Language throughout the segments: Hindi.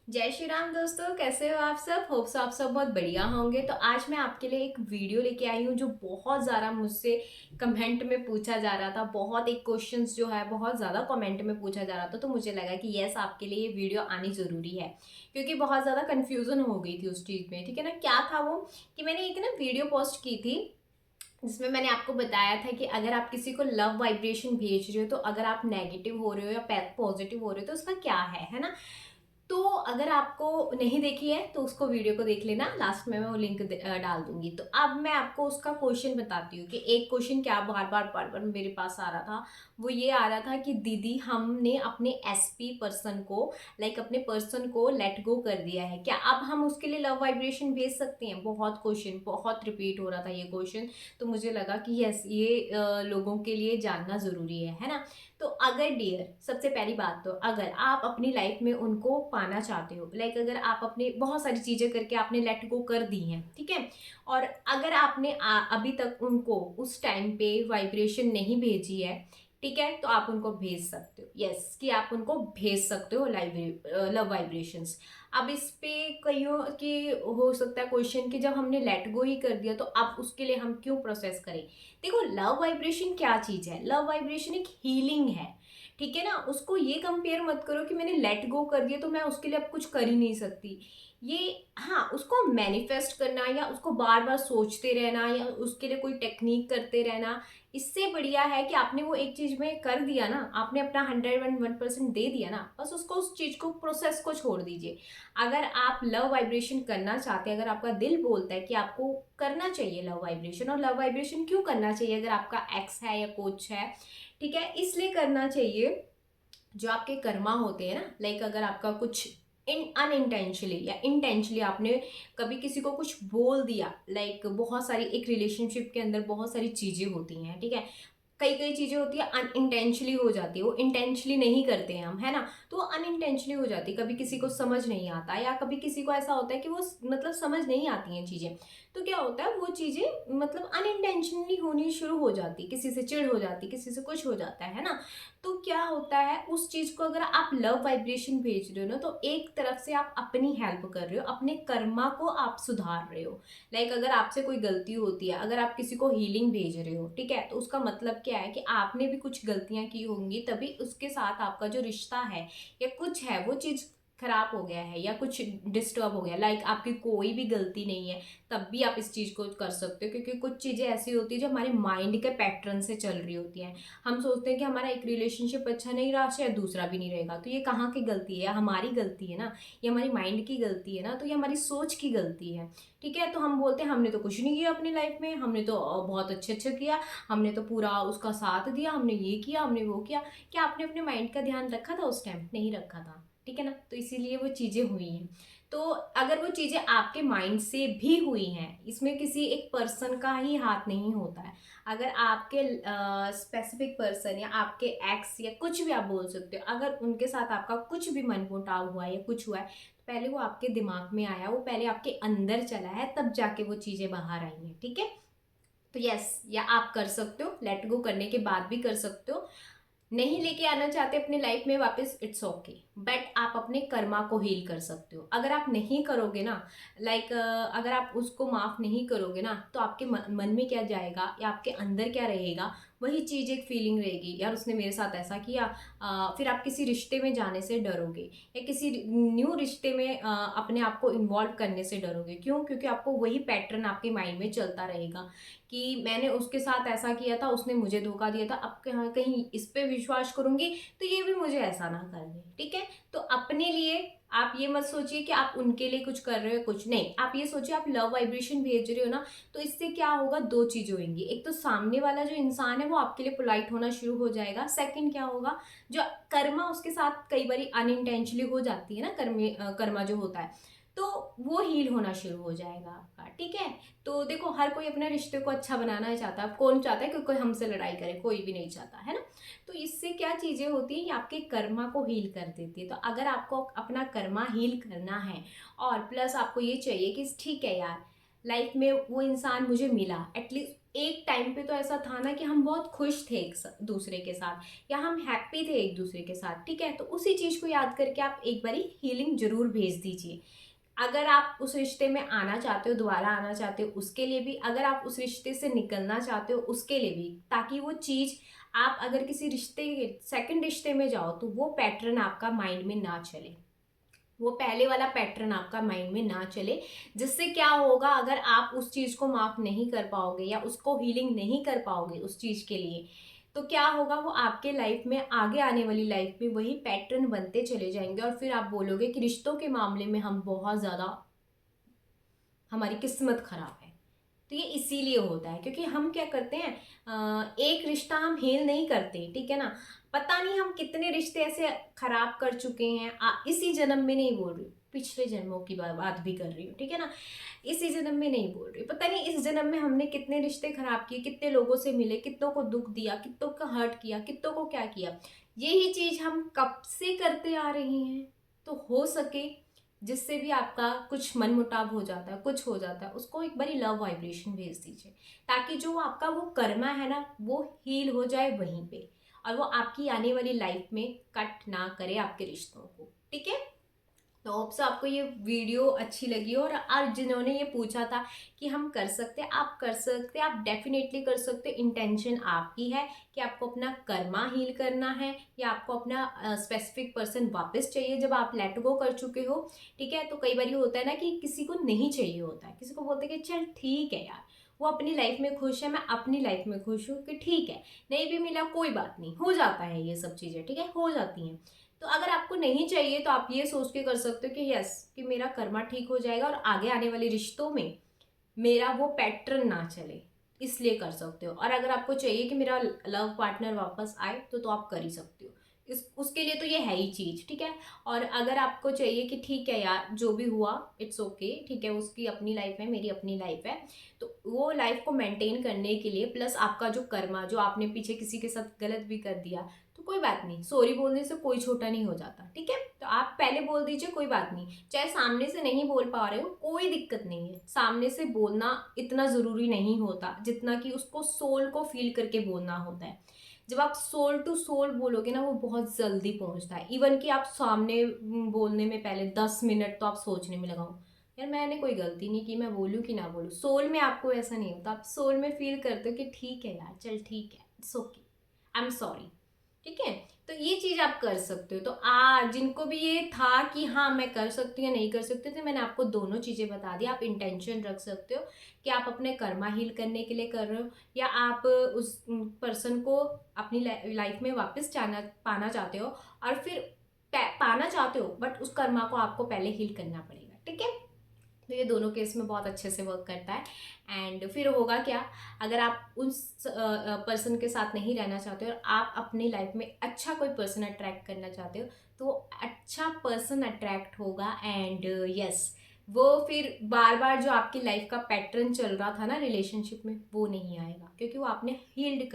जय श्री राम दोस्तों, कैसे हो आप सब। होप सो आप सब बहुत बढ़िया होंगे। तो आज मैं आपके लिए एक वीडियो लेके आई हूँ जो बहुत ज़्यादा मुझसे कमेंट में पूछा जा रहा था। बहुत एक क्वेश्चंस जो है बहुत ज़्यादा कमेंट में पूछा जा रहा था, तो मुझे लगा कि यस, आपके लिए ये वीडियो आनी ज़रूरी है क्योंकि बहुत ज़्यादा कन्फ्यूज़न हो गई थी उस चीज़ में। ठीक है ना, क्या था वो कि मैंने एक ना वीडियो पोस्ट की थी जिसमें मैंने आपको बताया था कि अगर आप किसी को लव वाइब्रेशन भेज रहे हो, तो अगर आप नेगेटिव हो रहे हो या पॉजिटिव हो रहे हो तो उसका क्या है ना। तो अगर आपको नहीं देखी है तो उसको वीडियो को देख लेना, लास्ट में मैं वो लिंक डाल दूंगी। तो अब मैं आपको उसका क्वेश्चन बताती हूँ कि एक क्वेश्चन क्या बार बार मेरे पास आ रहा था। वो ये आ रहा था कि दीदी, हमने अपने एसपी पर्सन को, लाइक अपने पर्सन को लेट गो कर दिया है, क्या अब हम उसके लिए लव वाइब्रेशन भेज सकते हैं। बहुत क्वेश्चन, बहुत रिपीट हो रहा था ये क्वेश्चन। तो मुझे लगा कि यस, ये लोगों के लिए जानना ज़रूरी है ना। तो अगर डियर, सबसे पहली बात तो अगर आप अपनी लाइफ में उनको पाना चाहते हो, लाइक अगर आप अपने बहुत सारी चीज़ें करके आपने लेट गो कर दी हैं, ठीक है, और अगर आपने अभी तक उनको उस टाइम पे वाइब्रेशन नहीं भेजी है, ठीक है, तो आप उनको भेज सकते हो। यस, कि आप उनको भेज सकते हो लव वाइब्रेशंस। अब इस पे कईयों की हो सकता है क्वेश्चन कि जब हमने लेट गो ही कर दिया तो अब उसके लिए हम क्यों प्रोसेस करें। देखो, लव वाइब्रेशन क्या चीज है। लव वाइब्रेशन एक हीलिंग है, ठीक है ना। उसको ये कंपेयर मत करो कि मैंने लेट गो कर दिया तो मैं उसके लिए अब कुछ कर ही नहीं सकती। ये, हाँ, उसको मैनिफेस्ट करना या उसको बार बार सोचते रहना या उसके लिए कोई टेक्निक करते रहना, इससे बढ़िया है कि आपने वो एक चीज में कर दिया ना, आपने अपना 101% दे दिया ना, बस उसको, उस चीज को, प्रोसेस को छोड़ दीजिए। अगर आप लव वाइब्रेशन करना चाहते हैं, अगर आपका दिल बोलता है कि आपको करना चाहिए लव वाइब्रेशन, और लव वाइब्रेशन क्यों करना चाहिए अगर आपका एक्स है या कोच है, ठीक है, इसलिए करना चाहिए। जो आपके कर्मा होते हैं ना, लाइक अगर आपका कुछ इन अनइंटेंशनली या इंटेंशनली आपने कभी किसी को कुछ बोल दिया, लाइक बहुत सारी, एक रिलेशनशिप के अंदर बहुत सारी चीजें होती हैं, ठीक है, कई कई चीजें होती है अनइंटेंशनली हो जाती है, वो इंटेंशनली नहीं करते हैं हम, है ना। तो वो अनइंटेंशनली हो जाती है, कभी किसी को समझ नहीं आता या कभी किसी को ऐसा होता है कि वो मतलब समझ नहीं आती हैं चीजें। तो क्या होता है, वो चीजें मतलब अनइंटेंशनली होनी शुरू हो जाती, किसी से चिढ़ हो जाती, किसी से कुछ हो जाता है ना। तो क्या होता है, उस चीज को अगर आप लव वाइब्रेशन भेज रहे हो ना, तो एक तरफ से आप अपनी हेल्प कर रहे हो, अपने कर्मा को आप सुधार रहे हो। लाइक अगर आपसे कोई गलती होती है, अगर आप किसी को हीलिंग भेज रहे हो, ठीक है, तो उसका मतलब क्या है कि आपने भी कुछ गलतियां की होंगी, तभी उसके साथ आपका जो रिश्ता है या कुछ है वो चीज खराब हो गया है या कुछ डिस्टर्ब हो गया। लाइक आपकी कोई भी गलती नहीं है, तब भी आप इस चीज को कर सकते हो, क्योंकि कुछ चीजें ऐसी होती है जो हमारे माइंड के पैटर्न से चल रही होती हैं। हम सोचते हैं कि हमारा एक रिलेशनशिप अच्छा नहीं रहा, शायद दूसरा भी नहीं रहेगा, तो ये कहाँ की गलती है, हमारी गलती है ना, ये हमारी माइंड की गलती है ना, तो ये हमारी सोच की गलती है। ठीक है, तो हम बोलते हैं हमने तो कुछ नहीं किया अपनी लाइफ में, हमने तो बहुत अच्छे अच्छे किया, हमने तो पूरा उसका साथ दिया, हमने ये किया, हमने वो किया। क्या आपने अपने माइंड का ध्यान रखा था उस टाइम? नहीं रखा था, ठीक है ना। तो इसीलिए वो चीजें हुई हैं। तो अगर वो चीजें आपके माइंड से भी हुई हैं, इसमें किसी एक पर्सन का ही हाथ नहीं होता है। अगर आपके स्पेसिफिक पर्सन या आपके एक्स या कुछ भी आप बोल सकते हो, अगर उनके साथ आपका कुछ भी मनमुटाव हुआ है या कुछ हुआ है, तो पहले वो आपके दिमाग में आया, वो पहले आपके अंदर चला है, तब जाके वो चीजें बाहर आई हैं, ठीक है। तो यस, या आप कर सकते हो, लेट गो करने के बाद भी कर सकते हो। नहीं लेके आना चाहते अपनी लाइफ में वापस, इट्स ओके, बट आप अपने कर्मा को हील कर सकते हो। अगर आप नहीं करोगे ना, लाइक अगर आप उसको माफ नहीं करोगे ना, तो आपके मन में क्या जाएगा या आपके अंदर क्या रहेगा, वही चीज एक फीलिंग रहेगी, यार उसने मेरे साथ ऐसा किया। फिर आप किसी रिश्ते में जाने से डरोगे या किसी न्यू रिश्ते में अपने आप को इन्वॉल्व करने से डरोगे। क्यों? क्योंकि आपको वही पैटर्न आपके माइंड में चलता रहेगा कि मैंने उसके साथ ऐसा किया था, उसने मुझे धोखा दिया था, अब कहाँ कहीं इस पे विश्वास करूंगी तो ये भी मुझे ऐसा ना कर दे, ठीक है। तो अपने लिए आप ये मत सोचिए कि आप उनके लिए कुछ कर रहे हो, कुछ नहीं। आप ये सोचिए आप लव वाइब्रेशन भेज रहे हो ना, तो इससे क्या होगा, दो चीजें होंगी। एक तो सामने वाला जो इंसान है वो आपके लिए पोलाइट होना शुरू हो जाएगा। सेकंड क्या होगा, जो कर्मा उसके साथ कई बार अनइंटेंशनली हो जाती है ना, कर्मा जो होता है, तो वो हील होना शुरू हो जाएगा आपका, ठीक है। तो देखो, हर कोई अपने रिश्ते को अच्छा बनाना चाहता है। कौन चाहता है कि कोई हमसे लड़ाई करे? कोई भी नहीं चाहता, है ना। तो इससे क्या चीजें होती है, ये आपके कर्मा को हील कर देती है। तो अगर आपको अपना कर्मा हील करना है और प्लस आपको ये चाहिए कि ठीक है यार, लाइफ में वो इंसान मुझे मिला, एटलीस्ट एक टाइम पे तो ऐसा था ना कि हम बहुत खुश थे एक दूसरे के साथ, या हम हैप्पी थे एक दूसरे के साथ, ठीक है, तो उसी चीज़ को याद करके आप एक बारी हीलिंग जरूर भेज दीजिए। अगर आप उस रिश्ते में आना चाहते हो, दोबारा आना चाहते हो, उसके लिए भी, अगर आप उस रिश्ते से निकलना चाहते हो उसके लिए भी, ताकि वो चीज़, आप अगर किसी रिश्ते, सेकंड रिश्ते में जाओ तो वो पैटर्न आपका माइंड में ना चले, वो पहले वाला पैटर्न आपका माइंड में ना चले। जिससे क्या होगा, अगर आप उस चीज़ को माफ नहीं कर पाओगे या उसको हीलिंग नहीं कर पाओगे उस चीज़ के लिए, तो क्या होगा, वो आपके लाइफ में, आगे आने वाली लाइफ में वही पैटर्न बनते चले जाएंगे, और फिर आप बोलोगे कि रिश्तों के मामले में हम बहुत ज़्यादा, हमारी किस्मत खराब है। तो ये इसीलिए होता है क्योंकि हम क्या करते हैं, एक रिश्ता हम हील नहीं करते, ठीक है ना। पता नहीं हम कितने रिश्ते ऐसे खराब कर चुके हैं, इसी जन्म में नहीं बोल रही हूँ, पिछले जन्मों की बात भी कर रही हूँ, ठीक है ना। इसी जन्म में नहीं बोल रही, पता नहीं इस जन्म में हमने कितने रिश्ते खराब किए, कितने लोगों से मिले, कितनों को दुख दिया, कितनों का हर्ट किया, कितनों को क्या किया। यही चीज हम कब से करते आ रहे हैं। तो हो सके, जिससे भी आपका कुछ मन मुटाव हो जाता है, कुछ हो जाता है, उसको एक बारी लव वाइब्रेशन भेज दीजिए, ताकि जो आपका वो कर्मा है ना, वो हील हो जाए वहीं पे, और वो आपकी आने वाली लाइफ में कट ना करे आपके रिश्तों को, ठीक है। तो होप से आपको ये वीडियो अच्छी लगी, और आज जिन्होंने ये पूछा था कि हम कर सकते हैं, आप कर सकते हैं, आप डेफिनेटली कर सकते हैं। इंटेंशन आपकी है कि आपको अपना कर्मा हील करना है, या आपको अपना स्पेसिफिक पर्सन वापस चाहिए जब आप लेट गो कर चुके हो, ठीक है। तो कई बार ये होता है ना कि किसी को नहीं चाहिए होता है, किसी को बोलते हैं कि चल ठीक है यार, वो अपनी लाइफ में खुश है, मैं अपनी लाइफ में खुश हूँ, कि ठीक है, नहीं भी मिला कोई बात नहीं, हो जाता है ये सब चीज़ें, ठीक है, हो जाती हैं। तो अगर आपको नहीं चाहिए तो आप ये सोच के कर सकते हो कि यस, कि मेरा कर्मा ठीक हो जाएगा और आगे आने वाले रिश्तों में मेरा वो पैटर्न ना चले, इसलिए कर सकते हो। और अगर आपको चाहिए कि मेरा लव पार्टनर वापस आए तो आप कर ही सकते हो, इस उसके लिए तो ये है ही चीज़, ठीक है। और अगर आपको चाहिए कि ठीक है यार, जो भी हुआ इट्स ओके, ठीक है, उसकी अपनी लाइफ है, मेरी अपनी लाइफ है, तो वो लाइफ को मेंटेन करने के लिए, प्लस आपका जो कर्मा, जो आपने पीछे किसी के साथ गलत भी कर दिया, तो कोई बात नहीं, सॉरी बोलने से कोई छोटा नहीं हो जाता, ठीक है। तो आप पहले बोल दीजिए, कोई बात नहीं, चाहे सामने से नहीं बोल पा रहे हो, कोई दिक्कत नहीं है, सामने से बोलना इतना ज़रूरी नहीं होता जितना कि उसको सोल को फील करके बोलना होता है। जब आप सोल टू सोल बोलोगे ना, वो बहुत जल्दी पहुंचता है। इवन कि आप सामने बोलने में पहले 10 मिनट तो आप सोचने में लगाओ, यार मैंने कोई गलती नहीं की, मैं बोलूँ कि ना बोलूँ। सोल में आपको ऐसा नहीं होता, आप सोल में फील करते हो कि ठीक है यार, चल ठीक है, it's okay, I am sorry, ठीक है। तो ये चीज आप कर सकते हो। तो जिनको भी ये था कि हाँ मैं कर सकती हूँ या नहीं कर सकती, तो मैंने आपको दोनों चीजें बता दी। आप इंटेंशन रख सकते हो कि आप अपने कर्मा हील करने के लिए कर रहे हो, या आप उस पर्सन को अपनी लाइफ में वापस पाना चाहते हो, और फिर पाना चाहते हो, बट उस कर्मा को आपको पहले हील करना पड़ेगा, ठीक है। तो ये दोनों केस में बहुत अच्छे से वर्क करता है। एंड फिर होगा क्या, अगर आप उस पर्सन के साथ नहीं रहना चाहते हो और आप अपनी लाइफ में अच्छा कोई पर्सन अट्रैक्ट करना चाहते हो, तो अच्छा पर्सन अट्रैक्ट होगा। एंड यस, वो फिर बार बार जो आपकी लाइफ का पैटर्न चल रहा था ना रिलेशनशिप में, वो नहीं आएगा, क्योंकि वो आपने हील्ड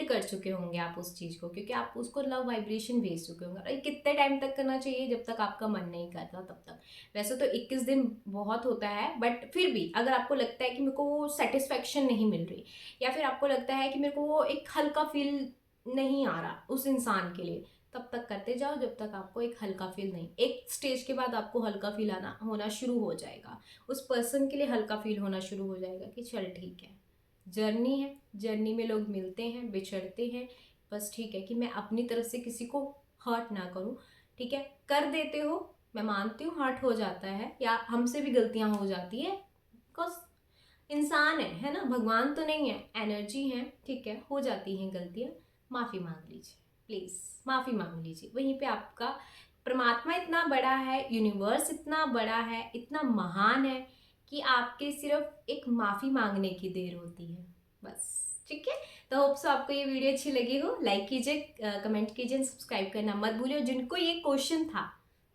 कर चुके होंगे आप उस चीज़ को, क्योंकि आप उसको लव वाइब्रेशन भेज चुके होंगे। और ये कितने टाइम तक करना चाहिए, जब तक आपका मन नहीं करता तब तक। वैसे तो 21 दिन बहुत होता है, बट फिर भी अगर आपको लगता है कि मेरे को वो सेटिस्फेक्शन नहीं मिल रही, या फिर आपको लगता है कि मेरे को वो एक हल्का फील नहीं आ रहा उस इंसान के लिए, तब तक करते जाओ जब तक आपको एक हल्का फील नहीं। एक स्टेज के बाद आपको हल्का फील आना होना शुरू हो जाएगा, उस पर्सन के लिए हल्का फील होना शुरू हो जाएगा कि चल ठीक है, जर्नी है, जर्नी में लोग मिलते हैं, बिछड़ते हैं, बस ठीक है कि मैं अपनी तरफ से किसी को हर्ट ना करूं, ठीक है। कर देते हो, मैं मानती हूँ हर्ट हो जाता है, या हमसे भी गलतियां हो जाती है, बिकॉज इंसान है ना, भगवान तो नहीं है, एनर्जी है, ठीक है, हो जाती हैं गलतियां। माफ़ी मांग लीजिए, प्लीज़ माफ़ी मांग लीजिए, वहीं पे आपका परमात्मा इतना बड़ा है, यूनिवर्स इतना बड़ा है, इतना महान है, कि आपके सिर्फ एक माफ़ी मांगने की देर होती है, बस, ठीक है। तो होप सो आपको ये वीडियो अच्छी लगी हो, लाइक कीजिए, कमेंट कीजिए, सब्सक्राइब करना मत भूलिए। जिनको ये क्वेश्चन था,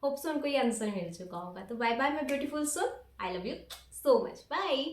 होप सो उनको ये आंसर मिल चुका होगा। तो bye bye my beautiful soul, I love you so much, bye.